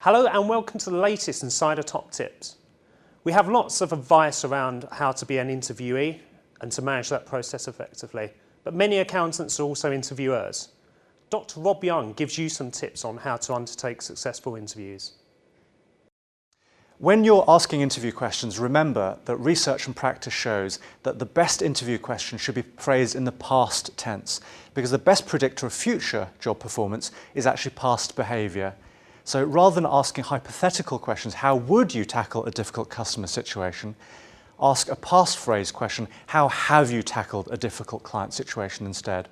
Hello and welcome to the latest Insider Top Tips. We have lots of advice around how to be an interviewee and to manage that process effectively, but many accountants are also interviewers. Dr. Rob Yeung gives you some tips on how to undertake successful interviews. When you're asking interview questions, remember that research and practice shows that the best interview question should be phrased in the past tense, because the best predictor of future job performance is actually past behaviour. So rather than asking hypothetical questions, how would you tackle a difficult customer situation, ask a past phrase question, how have you tackled a difficult client situation instead?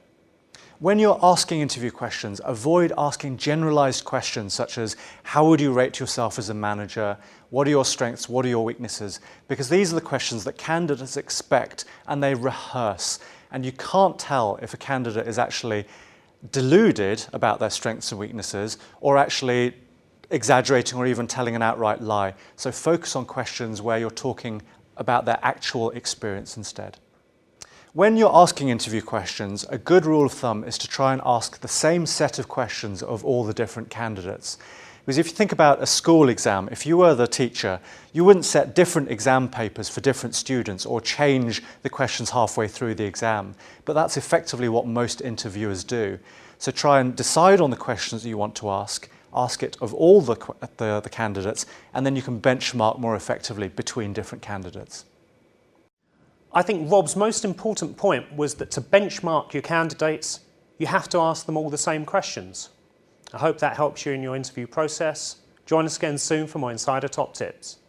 When you're asking interview questions, avoid asking generalised questions such as, how would you rate yourself as a manager? What are your strengths? What are your weaknesses? Because these are the questions that candidates expect and they rehearse. And you can't tell if a candidate is actually deluded about their strengths and weaknesses or actually exaggerating or even telling an outright lie. So focus on questions where you're talking about their actual experience instead. When you're asking interview questions, a good rule of thumb is to try and ask the same set of questions of all the different candidates. Because if you think about a school exam, if you were the teacher, you wouldn't set different exam papers for different students or change the questions halfway through the exam. But that's effectively what most interviewers do. So try and decide on the questions that you want to ask it of all the candidates, and then you can benchmark more effectively between different candidates. I think Rob's most important point was that to benchmark your candidates, you have to ask them all the same questions. I hope that helps you in your interview process. Join us again soon for more Insider Top Tips.